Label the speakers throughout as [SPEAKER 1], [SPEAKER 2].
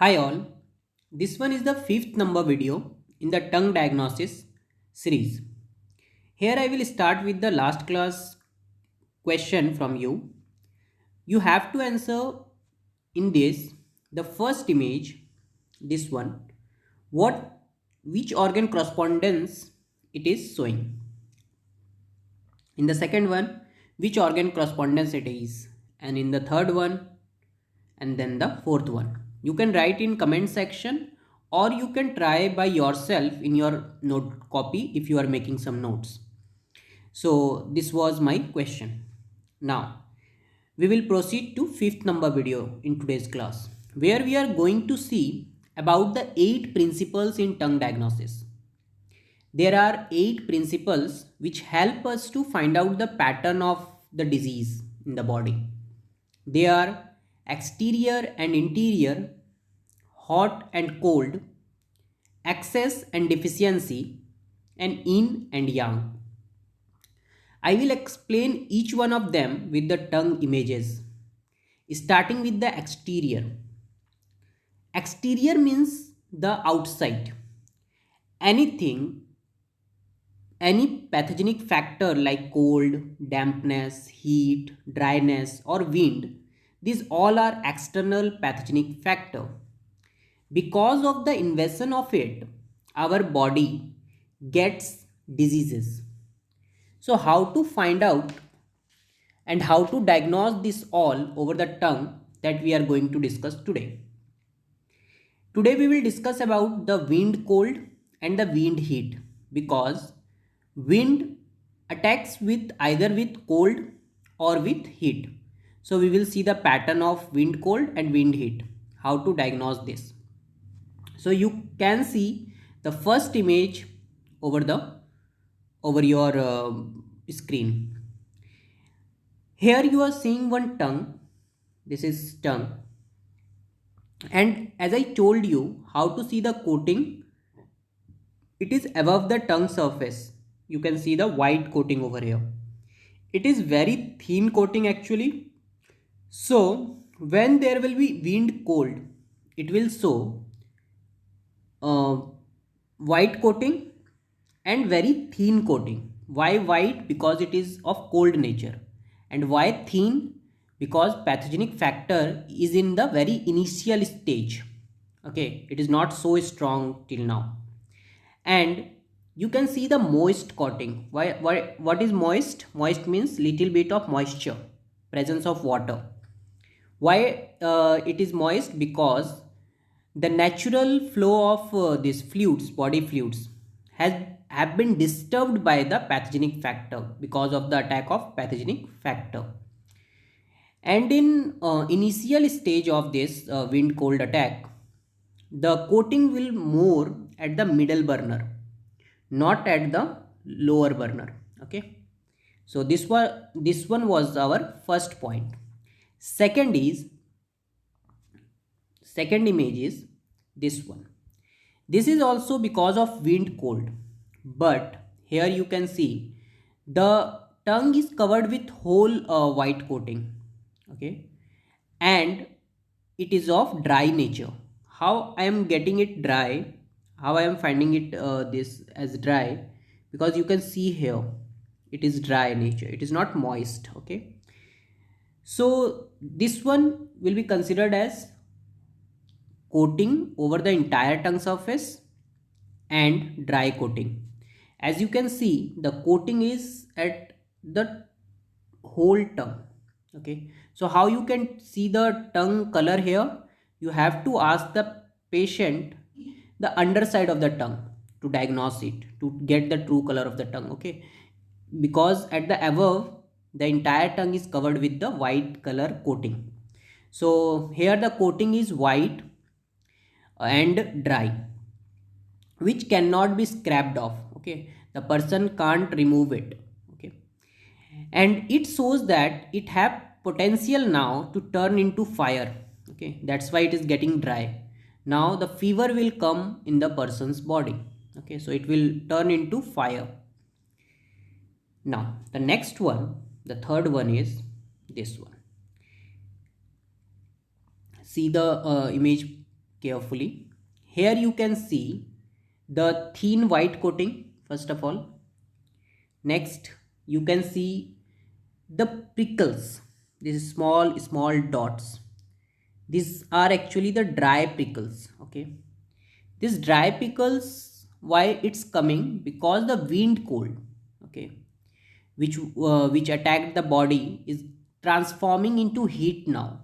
[SPEAKER 1] Hi all, this one is the fifth number video in the tongue diagnosis series. Here I will start with the last class question from you. You have to answer in this the first image, this one, what which organ correspondence it is showing. In the second one, which organ correspondence it is, and in the third one, and then the fourth one. You can write in comment section or you can try by yourself in your note copy if you are making some notes. So this was my question. Now we will proceed to fifth number video in today's class where we are going to see about the 8 principles in tongue diagnosis. There are 8 principles which help us to find out the pattern of the disease in the body. They are exterior and interior, hot and cold, excess and deficiency, and yin and yang. I will explain each one of them with the tongue images. Starting with the exterior. Exterior means the outside. Anything, any pathogenic factor like cold, dampness, heat, dryness, or wind, these all are external pathogenic factor. Because of the invasion of it, our body gets diseases. So how to find out and how to diagnose this all over the tongue that we are going to discuss today. Today we will discuss about the wind cold and the wind heat because wind attacks with either with cold or with heat. So we will see the pattern of wind cold and wind heat, how to diagnose this. So you can see the first image over your screen. Here you are seeing one tongue. This is tongue. And as I told you how to see the coating, it is above the tongue surface. You can see the white coating over here. It is very thin coating actually. So when there will be wind cold, it will show white coating and very thin coating. Why white? Because it is of cold nature. And why thin? Because pathogenic factor is in the very initial stage. Okay, it is not so strong till now. And you can see the moist coating. What is moist? Moist means little bit of moisture, presence of water. Why it is moist? Because the natural flow of these fluids, body fluids, have been disturbed by the pathogenic factor because of the attack of pathogenic factor. And in initial stage of this wind cold attack, the coating will more at the middle burner, not at the lower burner. Okay, so this one was our first point. Second second image is this one. This is also because of wind cold, but here you can see the tongue is covered with whole white coating. Okay, and it is of dry nature. How I am getting it dry? How I am finding it this as dry? Because you can see here it is dry nature. It is not moist. Okay, so this one will be considered as coating over the entire tongue surface and dry coating. As you can see, the coating is at the whole tongue. Okay, so how you can see the tongue color here? You have to ask the patient the underside of the tongue to diagnose it, to get the true color of the tongue. Okay, because at the above the entire tongue is covered with the white color coating. So here the coating is white and dry, which cannot be scraped off. Okay, the person can't remove it. Okay, and it shows that it have potential now to turn into fire. Okay, that's why it is getting dry. Now the fever will come in the person's body. Okay, so it will turn into fire. Now the next one, the third one is this one. See the image carefully. Here you can see the thin white coating first of all. Next you can see the prickles, these small dots. These are actually the dry prickles. Okay, this dry pickles, why it's coming? Because the wind cold, okay, which attacked the body is transforming into heat now,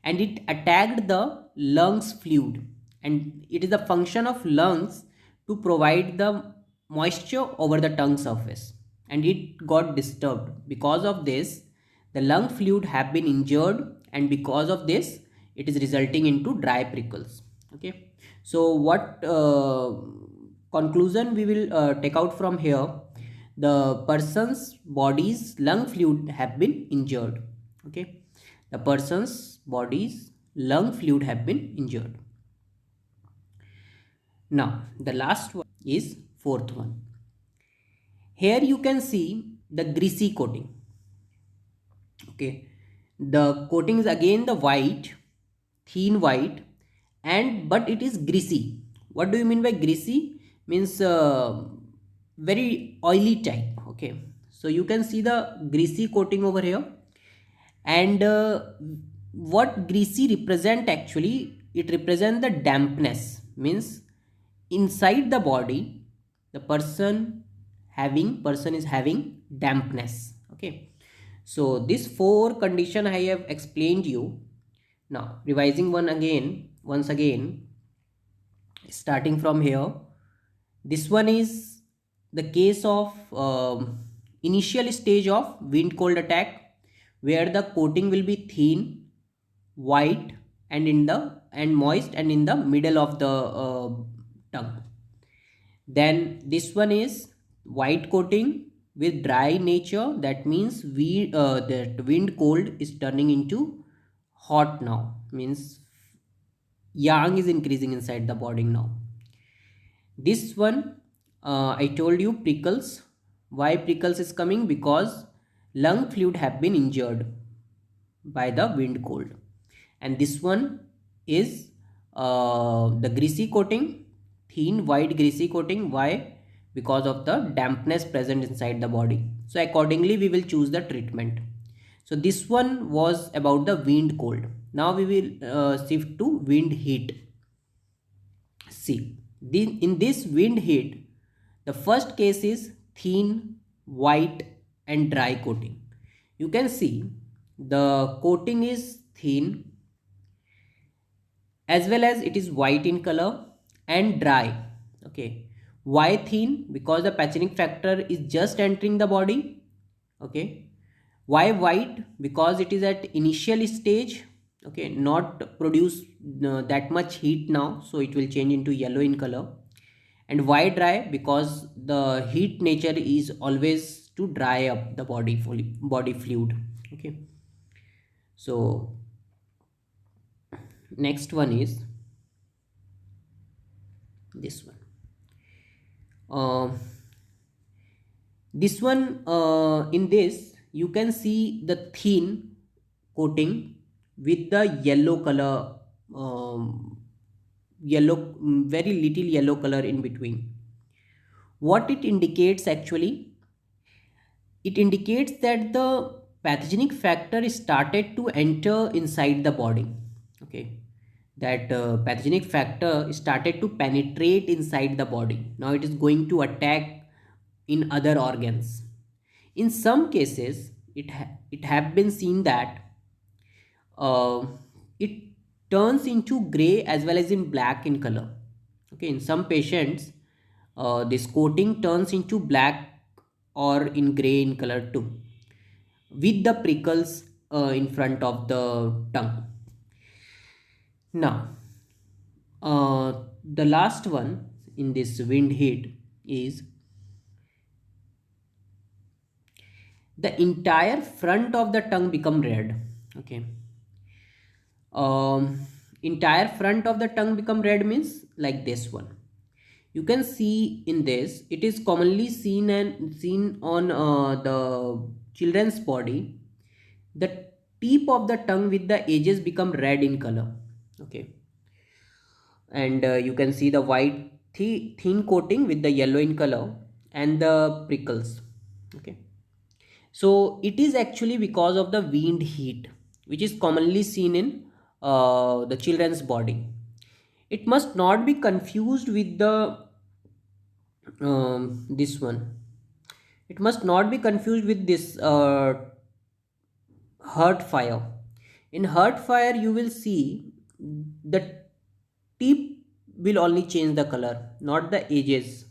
[SPEAKER 1] and it attacked the lungs fluid, and it is the function of lungs to provide the moisture over the tongue surface, and it got disturbed. Because of this, the lung fluid have been injured, and because of this it is resulting into dry prickles. Okay, so what conclusion we will take out from here? The person's body's lung fluid have been injured. Okay, the person's body's lung fluid have been injured. Now the last one is fourth one. Here you can see the greasy coating. Okay, the coating is again the white, thin white, and but it is greasy. What do you mean by greasy? Means very oily type. Okay, so you can see the greasy coating over here. And what greasy represent actually? It represent the dampness. Means inside the body, the person is having dampness. Okay, so this four condition I have explained you. Now revising once again, starting from here, this one is the case of initial stage of wind cold attack, where the coating will be thin, white, and moist, and in the middle of the tongue. Then this one is white coating with dry nature. That means that wind cold is turning into hot now. Means yang is increasing inside the body now. This one, I told you prickles. Why prickles is coming? Because lung fluid have been injured by the wind cold. And this one is the greasy coating, thin white greasy coating. Why? Because of the dampness present inside the body. So accordingly we will choose the treatment. So this one was about the wind cold. Now we will shift to wind heat. See, in this wind heat, the first case is thin, white, and dry coating. You can see the coating is thin, as well as it is white in color and dry. Okay, why thin? Because the pathogenic factor is just entering the body. Okay, why white? Because it is at initial stage. Okay, not produce that much heat now, so it will change into yellow in color. And why dry? Because the heat nature is always to dry up the body fluid. Okay, so next one is this one. This one, in this you can see the thin coating with the yellow color, very little yellow color in between. What it indicates actually? It indicates that the pathogenic factor started to enter inside the body. Okay, that pathogenic factor started to penetrate inside the body. Now it is going to attack in other organs. In some cases, it have been seen that it turns into gray as well as in black in color. Okay, in some patients, this coating turns into black or in gray in color too, with the prickles in front of the tongue. Now, the last one in this wind heat is the entire front of the tongue become red. Okay, entire front of the tongue become red means like this one. You can see in this, it is commonly seen on the children's body. The tip of the tongue with the edges become red in color. Okay, and you can see the white thin coating with the yellow in color and the prickles. Okay, so it is actually because of the wind heat which is commonly seen in the children's body. It must not be confused with the this one. It must not be confused with this heart fire. In heart fire you will see the tip will only change the color, not the edges.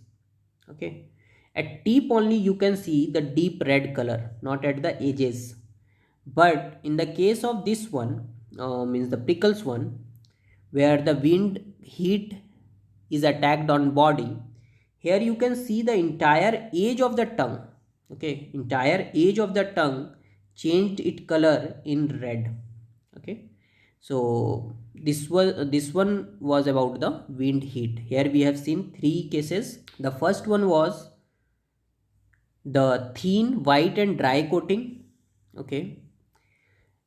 [SPEAKER 1] Okay, at tip only you can see the deep red color, not at the edges. But in the case of this one, means the prickles one, where the wind heat is attacked on body, here you can see the entire edge of the tongue. Okay, entire edge of the tongue changed its color in red. Okay, so this one was about the wind heat. Here we have seen three cases. The first one was the thin white and dry coating. Okay,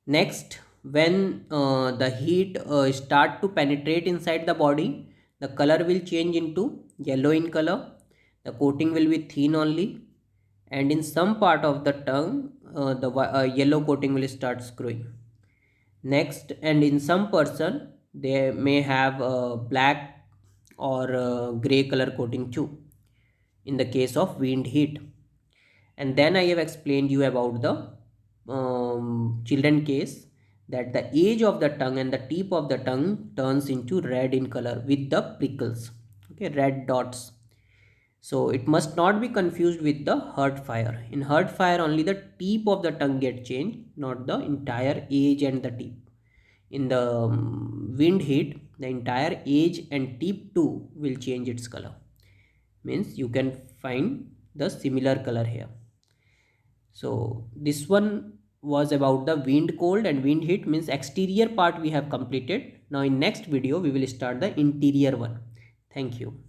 [SPEAKER 1] next, when the heat start to penetrate inside the body, the color will change into yellow in color. The coating will be thin only, and in some part of the tongue, the yellow coating will start growing. Next, and in some person, they may have black or gray color coating too, in the case of wind heat. And then I have explained you about the children case, that the edge of the tongue and the tip of the tongue turns into red in color with the prickles. Okay, red dots. So it must not be confused with the heart fire. In heart fire only the tip of the tongue get changed, not the entire edge and the tip. In the wind heat, the entire edge and tip too will change its color. Means you can find the similar color here. So this one was about the wind cold and wind heat, means exterior part we have completed. Now in next video we will start the interior one. Thank you.